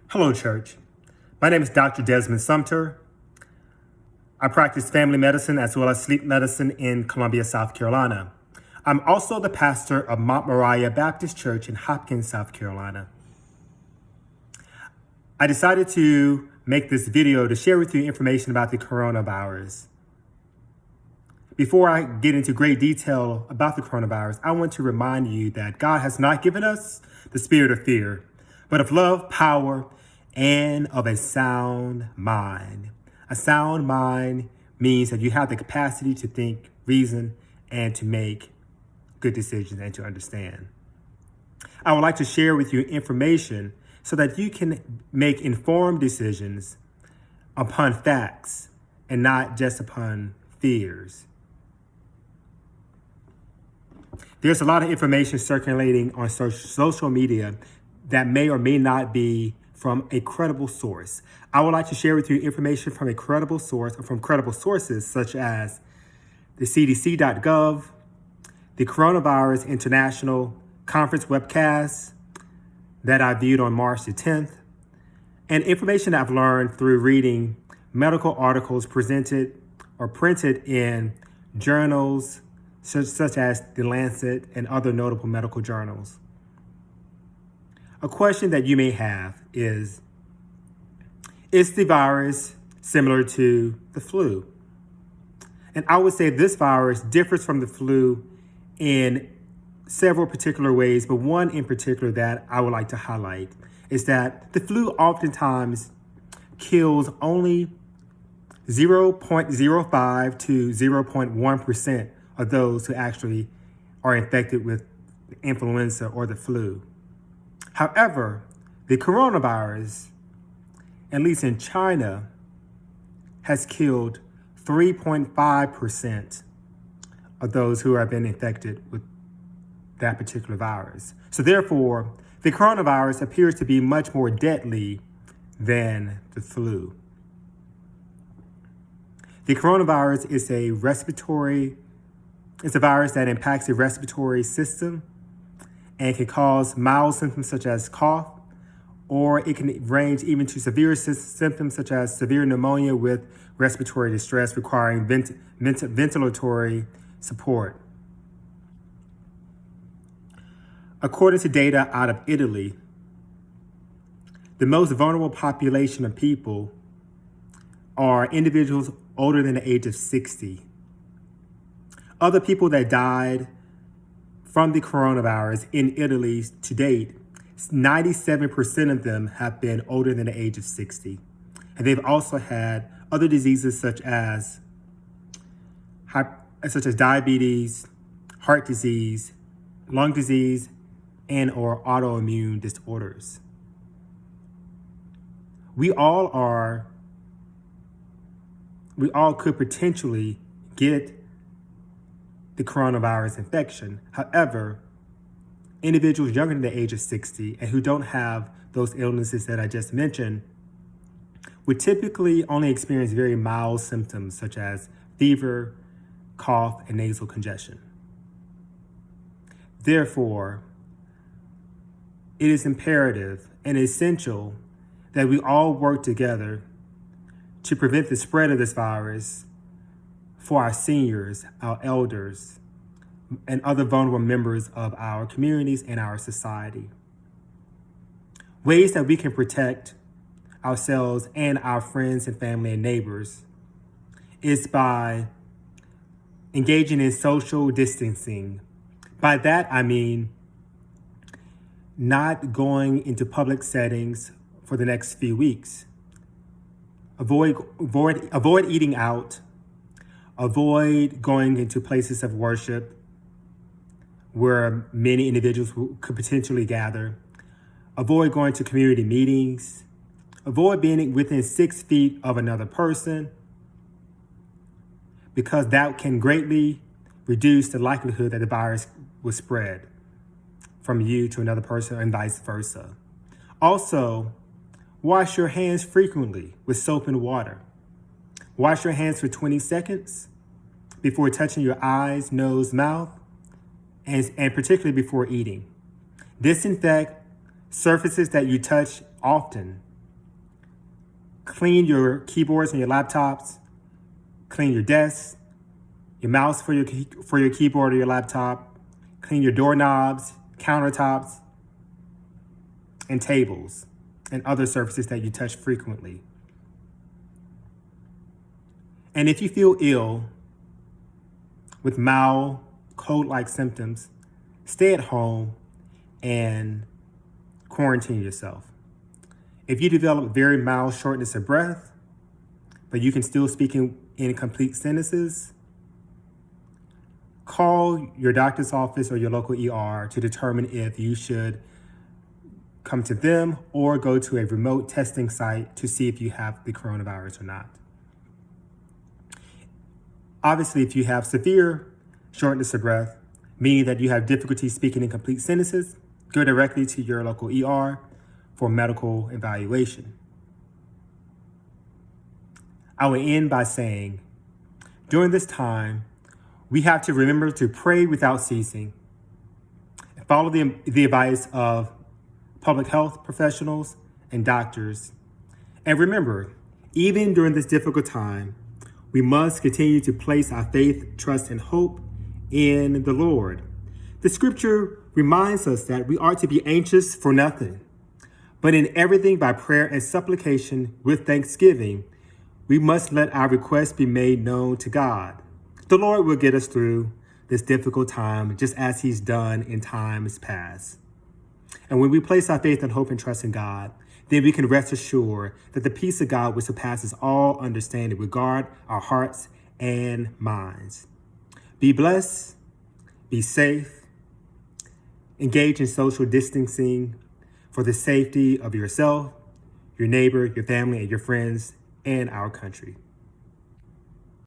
Hello, church. My name is Dr. Dezmond Sumter. I practice family medicine as well as sleep medicine in Columbia, South Carolina. I'm also the pastor of Mount Moriah Baptist Church in Hopkins, South Carolina. I decided to make this video to share with you information about the coronavirus. Before I get into great detail about the coronavirus, I want to remind you that God has not given us the spirit of fear, but of love, power, and of a sound mind. A sound mind means that you have the capacity to think, reason, and to make good decisions and to understand. I would like to share with you information so that you can make informed decisions upon facts and not just upon fears. There's a lot of information circulating on social media that may or may not be from a credible source. I would like to share with you information from a credible source or from credible sources such as the CDC.gov, the Coronavirus International Conference webcast that I viewed on March the 10th, and information I've learned through reading medical articles presented or printed in journals such as The Lancet and other notable medical journals. A question that you may have is the virus similar to the flu? And I would say this virus differs from the flu in several particular ways, but one in particular that I would like to highlight is that the flu oftentimes kills only 0.05 to 0.1% of those who actually are infected with influenza or the flu. However, the coronavirus, at least in China, has killed 3.5% of those who have been infected with that particular virus. So therefore, the coronavirus appears to be much more deadly than the flu. The coronavirus is it's a virus that impacts the respiratory system and can cause mild symptoms such as cough, or it can range even to severe symptoms such as severe pneumonia with respiratory distress requiring ventilatory support. According to data out of Italy, the most vulnerable population of people are individuals older than the age of 60. Other people that died from the coronavirus in Italy to date, 97% of them have been older than the age of 60. And they've also had other diseases such as diabetes, heart disease, lung disease, and or autoimmune disorders. We all could potentially get the coronavirus infection. However, individuals younger than the age of 60 and who don't have those illnesses that I just mentioned would typically only experience very mild symptoms such as fever, cough, and nasal congestion. Therefore, it is imperative and essential that we all work together to prevent the spread of this virus for our seniors, our elders, and other vulnerable members of our communities and our society. Ways that we can protect ourselves and our friends and family and neighbors is by engaging in social distancing. By that, I mean not going into public settings for the next few weeks. Avoid eating out. Avoid going into places of worship where many individuals could potentially gather. Avoid going to community meetings. Avoid being within 6 feet of another person, because that can greatly reduce the likelihood that the virus will spread from you to another person and vice versa. Also, wash your hands frequently with soap and water. Wash your hands for 20 seconds before touching your eyes, nose, mouth, and particularly before eating. Disinfect surfaces that you touch often Clean your keyboards and your laptops. Clean your desks, your mouse for your keyboard or your laptop. Clean your doorknobs, countertops, and tables, and other surfaces that you touch frequently. And if you feel ill with mild cold-like symptoms, stay at home and quarantine yourself. If you develop very mild shortness of breath, but you can still speak in incomplete sentences, call your doctor's office or your local ER to determine if you should come to them or go to a remote testing site to see if you have the coronavirus or not. Obviously, if you have severe shortness of breath, meaning that you have difficulty speaking in complete sentences, go directly to your local ER for medical evaluation. I will end by saying, during this time, we have to remember to pray without ceasing, and follow the advice of public health professionals and doctors. And remember, even during this difficult time, we must continue to place our faith, trust, and hope in the Lord. The scripture reminds us that we are to be anxious for nothing, but in everything by prayer and supplication with thanksgiving, we must let our requests be made known to God. The Lord will get us through this difficult time, just as he's done in times past. And when we place our faith and hope and trust in God, then we can rest assured that the peace of God, which surpasses all understanding, will guard our hearts and minds. Be blessed, be safe, engage in social distancing for the safety of yourself, your neighbor, your family, and your friends, and our country.